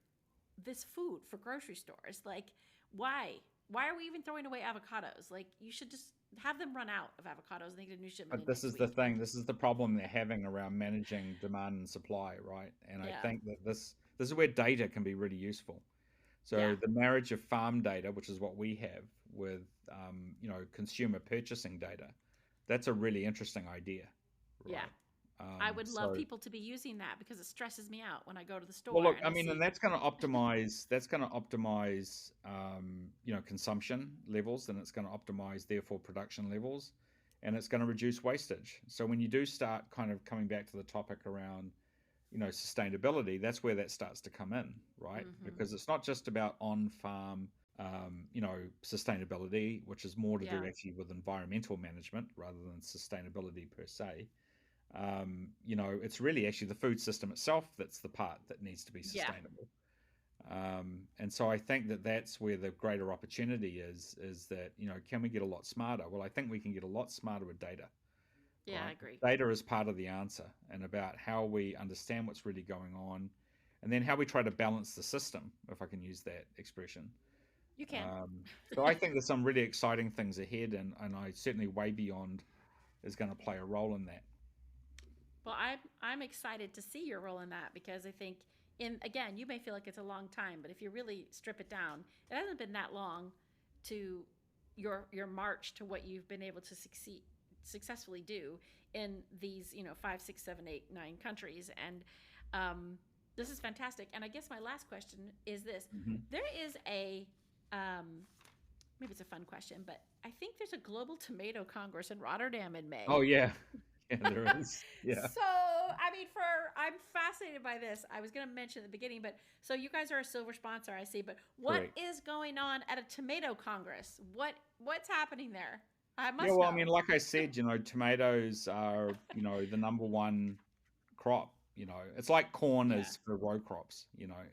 this food for grocery stores? Like, why? Why are we even throwing away avocados? Like, you should just have them run out of avocados and they get a new shipment But in this next is the week. thing. This is the problem they're having around managing demand and supply, right? And I Yeah. think that this is where data can be really useful. So Yeah. the marriage of farm data, which is what we have, with consumer purchasing data, that's a really interesting idea, Yeah. right? I would love So people to be using that because it stresses me out when I go to the well, store look, and I I mean, and see. that's going to optimize. That's going to optimize, consumption levels, and it's going to optimize, therefore, production levels, and it's going to reduce wastage. So when you do start kind of coming back to the topic around, sustainability, that's where that starts to come in, right? Hmm. Because it's not just about on-farm, sustainability, which is more to do Yeah. actually with environmental management rather than sustainability per se. It's really actually the food system itself that's the part that needs to be Yeah. sustainable. And so I think that that's where the greater opportunity is that, can we get a lot smarter? Well, I think we can get a lot smarter with data, Yeah, I right? agree. Data is part of the answer and about how we understand what's really going on, and then how we try to balance the system, if I can use that expression. You can. So I think there's some really exciting things ahead, and I certainly Way Beyond is going to play a role in that. Well, I'm excited to see your role in that, because I think, again, you may feel like it's a long time, but if you really strip it down, it hasn't been that long to your march to what you've been able to successfully do in these 5, 6, 7, 8, 9 countries. And this is fantastic. And I guess my last question is this: there is a maybe it's a fun question, but I think there's a Global Tomato Congress in Rotterdam in May. Oh yeah. Yeah, there is. Yeah. So, I mean, I'm fascinated by this. I was going to mention at the beginning, but so you guys are a silver sponsor, I see. But what Correct. is going on at a tomato congress? What's happening there? I must Yeah, well, know. I mean, like I said, tomatoes are, the number one crop. It's like corn is for row crops.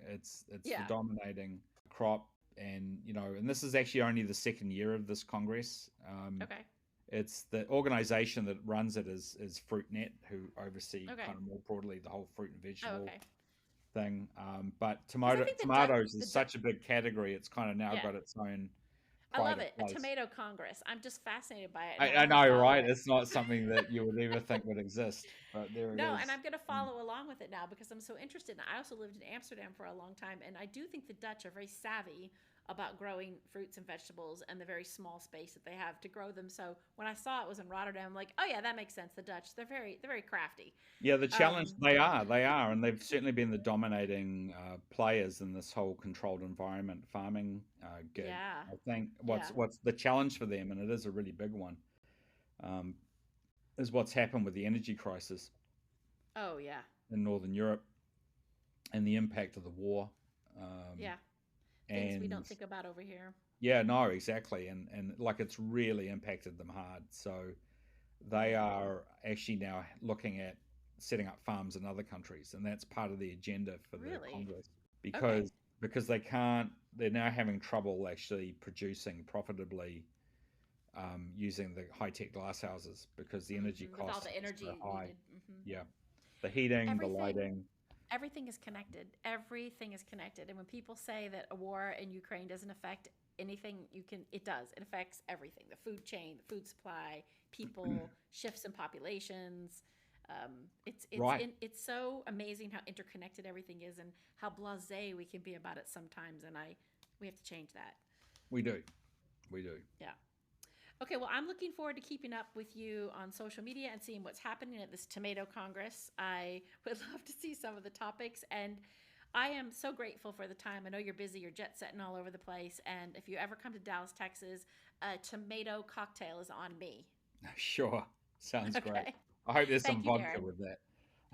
It's the dominating crop, and and this is actually only the second year of this Congress. Okay. It's the organization that runs it is FruitNet, who oversee kind of more broadly the whole fruit and vegetable thing. But tomatoes is such a big category; it's kind of now got its own. I love it. Place. A tomato congress. I'm just fascinated by it. I know, right? It's not something that you would ever think would exist, but there it is. No, and I'm going to follow along with it now because I'm so interested. And I also lived in Amsterdam for a long time, and I do think the Dutch are very savvy about growing fruits and vegetables and the very small space that they have to grow them. So when I saw it was in Rotterdam, I'm like, oh yeah, that makes sense. The Dutch, they're very crafty. Yeah, the challenge they are, and they've certainly been the dominating players in this whole controlled environment farming gig. Yeah. I think what's the challenge for them, and it is a really big one, is what's happened with the energy crisis. Oh yeah. In Northern Europe, and the impact of the war. Things we don't think about over here. Yeah, no, exactly. And like it's really impacted them hard. So they are actually now looking at setting up farms in other countries. And that's part of the agenda for the Congress. Because they're now having trouble actually producing profitably using the high-tech glass houses because the energy costs all the energy are so high. Yeah. The heating, the lighting. Everything is connected. Everything is connected. And when people say that a war in Ukraine doesn't affect anything, it does. It affects everything. The food chain, the food supply, people, shifts in populations. It's so amazing how interconnected everything is and how blasé we can be about it sometimes. And we have to change that. We do. Yeah. Okay, well, I'm looking forward to keeping up with you on social media and seeing what's happening at this Tomato Congress. I would love to see some of the topics, and I am so grateful for the time. I know you're busy, you're jet setting all over the place, and if you ever come to Dallas, Texas, a tomato cocktail is on me. Sure. Sounds great. I hope there's some vodka Darryn. with that.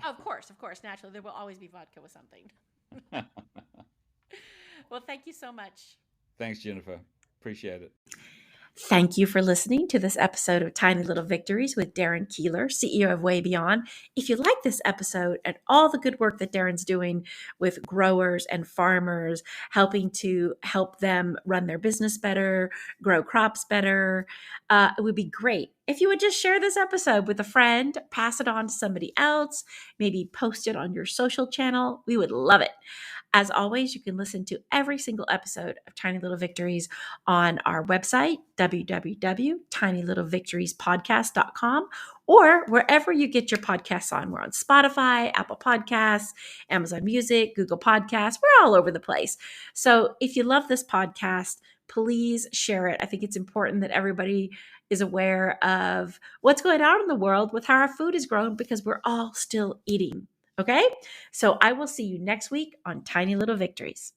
Of course, naturally. There will always be vodka with something. Well, thank you so much. Thanks, Jennifer. Appreciate it. Thank you for listening to this episode of Tiny Little Victories with Darryn Keiller, CEO of Way Beyond. If you like this episode and all the good work that Darryn's doing with growers and farmers, helping to help them run their business better, grow crops better, it would be great if you would just share this episode with a friend, pass it on to somebody else, maybe post it on your social channel. We would love it. As always, you can listen to every single episode of Tiny Little Victories on our website, www.tinylittlevictoriespodcast.com, or wherever you get your podcasts on. We're on Spotify, Apple Podcasts, Amazon Music, Google Podcasts. We're all over the place. So if you love this podcast, please share it. I think it's important that everybody is aware of what's going on in the world with how our food is grown because we're all still eating. Okay? So I will see you next week on Tiny Little Victories.